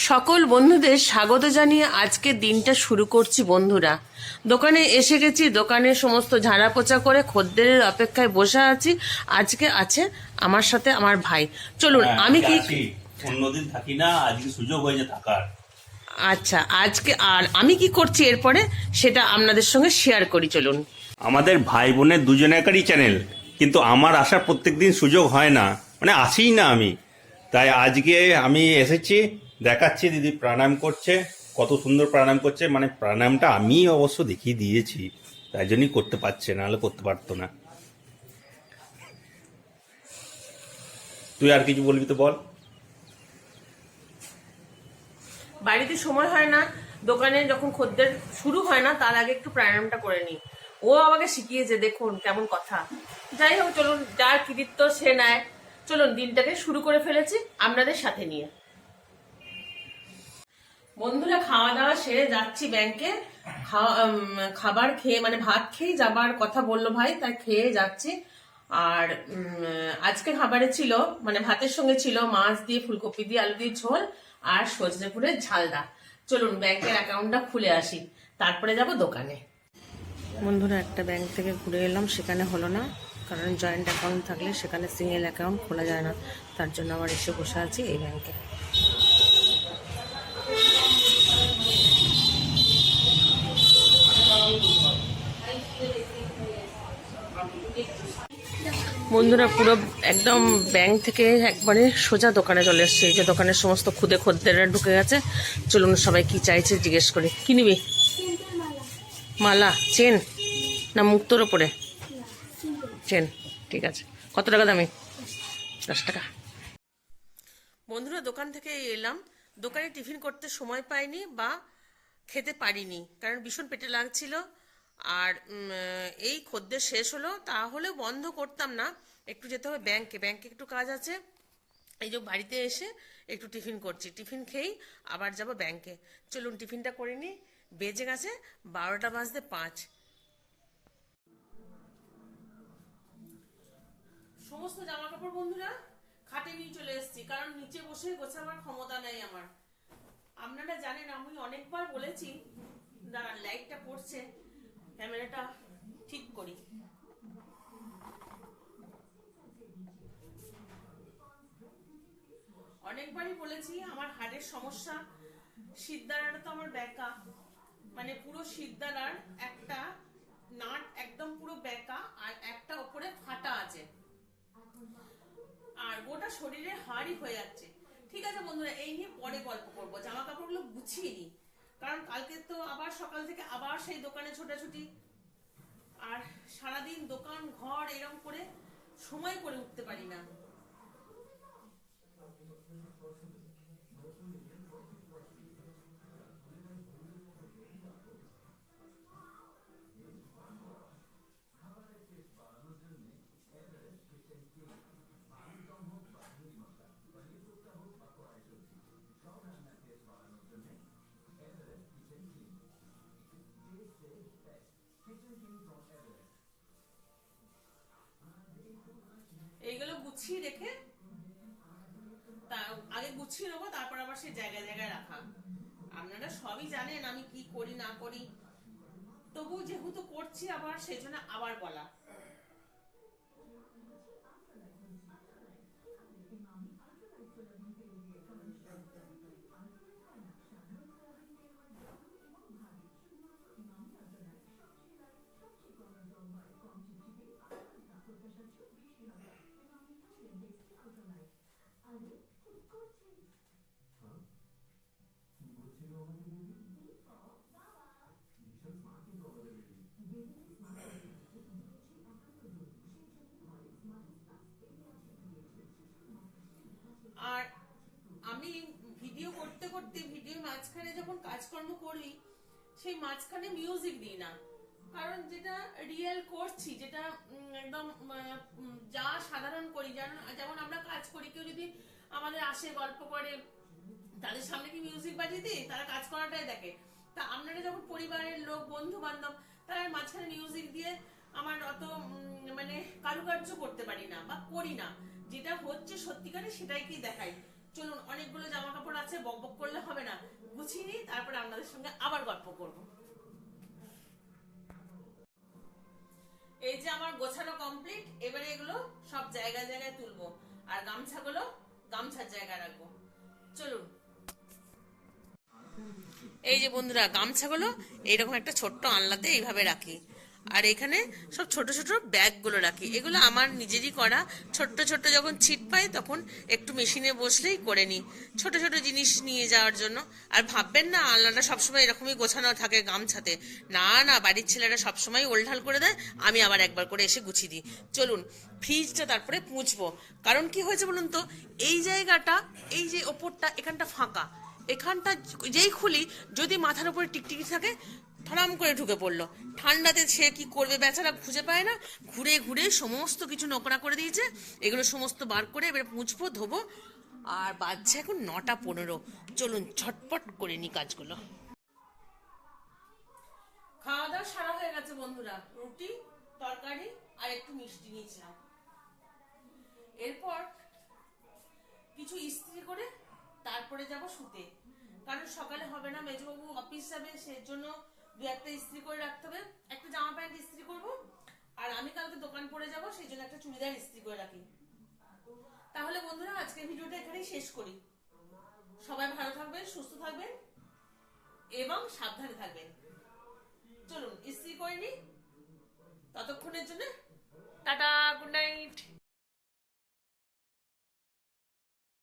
সকল বন্ধুদের স্বাগত জানিয়ে আজকে দিনটা শুরু করছি। বন্ধুরা, দোকানে এসে গেছি। দোকানে সমস্ত ঝাড়া পোছা করে খদ্দেরের অপেক্ষায় বসে আছি। আজকে আছে আমার সাথে আমার ভাই। চলুন আমি কি অন্যদিন থাকি না, আজকে সুযোগ হয়েছে থাকার। আচ্ছা, আজকে আর আমি কি করছি এরপরে সেটা আপনাদের সঙ্গে শেয়ার করি। চলুন। আমাদের ভাই বোনের দুজনেরই চ্যানেল, কিন্তু আমার আসার প্রত্যেকদিন সুযোগ হয় না, মানে আসিই না আমি। তাই আজকে আমি এসেছি, দেখাচ্ছি। দিদি প্রাণায়াম করছে, কত সুন্দর প্রাণায়াম করছে। মানে প্রাণায়ামটা আমি অবশ্য দেখিয়ে দিয়েছি, তাই জন্যই করতে পারছে, নাহলে করতে পারতো না। তুই আর কিছু বলবি তো বল। বাড়িতে সময় হয় না, দোকানে যখন খদ্দের শুরু হয় না তার আগে একটু প্রাণায়ামটা করে নিই। ও আমাকে শিখিয়েছে, দেখুন কেমন কথা। যাই হোক, চলুন, যার কৃতিত্ব সে নেয়। চলুন, দিনটাকে শুরু করে ফেলেছি আপনাদের সাথে নিয়ে। বন্ধুরা, খাওয়া দাওয়া সেরে যাচ্ছি ব্যাংকে। খাবার খেয়ে, মানে ভাত খেয়ে যাবার কথা বললো ভাই, তাই খেয়ে যাচ্ছি। আর আজকে খাবারে ছিল, মানে ভাতের সঙ্গে ছিল মাছ দিয়ে, ফুলকপি দিয়ে, আলু দিয়ে ঝোল আর সজনে ফুলের ঝালদা। চলুন ব্যাংকের অ্যাকাউন্টটা খুলে আসি, তারপরে যাব দোকানে। বন্ধুরা, একটা ব্যাংক থেকে ঘুরে এলাম, সেখানে হলো না, কারণ জয়েন্ট অ্যাকাউন্ট থাকলে সেখানে সিঙ্গেল অ্যাকাউন্ট খোলা যায় না। তার জন্য আবার এসে বসে আছি এই ব্যাংকে। বন্ধুরা, পুরো একদম ব্যাংক থেকে একবারে সোজা দোকানে চলে এসছে। এই যে দোকানের সমস্ত খুদে খদ্দেররা ঢুকে গেছে। চলুন সবাই কি চাইছে জিজ্ঞেস করি। কি নিবি? মালা, চেন না মুক্তোর ওপরে? চেন, ঠিক আছে। কত টাকা দামি? 10 টাকা। বন্ধুরা, দোকান থেকে এলাম। দোকানে টিফিন করতে সময় পাইনি বা খেতে পারিনি, কারণ ভীষণ পেটে লাগছিল। আর এই খদ্দের শেষ হলো, তাহলেও বন্ধ করতাম না, একটু যেতে হবে ব্যাংকে। ব্যাংকে একটু কাজ আছে। এই যে বাড়িতে এসে একটু টিফিন করছি, টিফিন খেয়েই আবার যাব ব্যাংকে। চলুন টিফিনটা করে নিই। বেজে গেছে 12টা বাজতে 5। সমস্ত জামা কাপড় বন্ধুরা খাটে নিয়ে চলে এসেছি, কারণ নিচে বসে গোছাবার ক্ষমতা নেই আমার। আপনারা জানেন, আমি অনেকবার বলেছি। দাঁড়ান, লাইটটা পড়ছে, ক্যামেরাটা ঠিক করি। অনেকবারই বলেছি আমার হাড়ের সমস্যা। শিরদাঁড়াটা তো আমার বেঁকা, মানে পুরো শিরদাঁড়ার একটা নাট একদম পুরো বেঁকা, আর একটা ওপরে ফাটা আছে, আর গোটা শরীরে হাড়ই হয়ে যাচ্ছে। ঠিক আছে বন্ধুরা, এই নিয়ে পরে গল্প করবো। জামা কাপড়গুলো গুছিয়ে নিই, কারণ কালকে তো আবার সকাল থেকে আবার সেই দোকানে ছোটাছুটি, আর সারাদিন দোকান ঘর এরকম করে সময় করে উঠতে পারি না। এইগুলো গুছিয়ে রেখে আগে গুছিয়ে নেবো, তারপর আবার সেই জায়গায় জায়গায় রাখা। আপনারা সবই জানেন আমি কি করি না করি, তবু যেহেতু করছি আবার সেই জন্য আবার বলা। আর আমি ভিডিও করতে করতে, ভিডিও মাঝখানে যখন কাজকর্ম করি, সেই মাঝখানে মিউজিক দিই না, কারণ যেটা রিয়েল করছি, যেটা একদম যা সাধারণ করি, যেমন আমরা কাজ করি, কেউ যদি আমাদের আসে গল্প করে, তাদের সামনে কি মিউজিক বাজিয়ে দিই? তারা কাজ করাটাই দেখে। তা আপনারা যখন পরিবারের লোক, বন্ধু বান্ধব, তারা মাঝখানে মিউজিক দিয়ে আমার অত মানে কারুকার্য করতে পারি না বা করি না। যেটা হচ্ছে সত্যিকারে সেটাই কি দেখাই। চলুন, অনেকগুলো জামা কাপড় আছে, বক বক করলে হবে না, গুছিয়ে নিই, তারপরে আপনাদের সঙ্গে আবার গল্প করব। এই যে আমার গোছানো কমপ্লিট, এবারে এগুলো সব জায়গায় জায়গায় তুলবো, আর গামছাগুলো গামছার জায়গায় রাখবো। চলুন। এই যে বন্ধুরা, গামছাগুলো এইরকম একটা ছোট্ট আনলাতে এইভাবে রাখি, আর এখানে সব ছোট ছোট ব্যাগগুলো রাখি। এগুলো আমার নিজেরই করা, ছোট্ট ছোট্ট যখন ছিট পাই তখন একটু মেশিনে বসলেই করে নিই, ছোট ছোট জিনিস নিয়ে যাওয়ার জন্য। আর ভাববেন না আলনাটা সবসময় এরকমই গোছানো থাকে গামছাতে, না না, বাড়ির ছেলেরা সবসময় ওলঢাল করে দেয়, আমি আবার একবার করে এসে গুছিয়ে দিই। চলুন, ফ্রিজটা তারপরে মুছবো। কারণ কি হয়েছে বলুন তো, এই জায়গাটা, এই যে ওপরটা, এখানটা ফাঁকা, এখানটা যেই খুলি যদি মাথার উপরে টিকটিকি থাকে, ঠাড়াম করে ঢুকে পড়লো। ঠান্ডাতে সে কি করবে বেচারা, খুঁজে পায় না, ঘুরে ঘুরে সমস্ত কিছু নোংরা করে দিয়েছে। এগুলো সমস্ত বার করে এবার মুছবো, ধোবো। আর বাজছে এখন 9টা 15। চলুন ঝটপট করে নি কাজগুলো। খাওয়া দাওয়া সারা হয়ে গেছে বন্ধুরা, রুটি, তরকারি আর একটু মিষ্টি নিয়েছিলাম। এরপর কিছু ইস্ত্রি করে তারপরে যাব শুতে, কারণ সকালে হবে না, মেজবাবু অফিস যাবে, সেজন্য দু একটা ইস্ত্রি করে রাখতে হবে। একটা জামা প্যান্ট ইস্ত্রি করব, আর আমি কালকে দোকান পড়ে যাব, সেই জন্য একটা চুড়িদার ইস্ত্রি করে রাখি। তাহলে বন্ধুরা, আজকের ভিডিওটা এখানেই শেষ করি। সবাই ভালো থাকবেন, সুস্থ থাকবেন এবং সাবধানে থাকবেন। চলুন ইস্ত্রি করে নি, ততক্ষণের জন্য টাটা, গুড নাইট।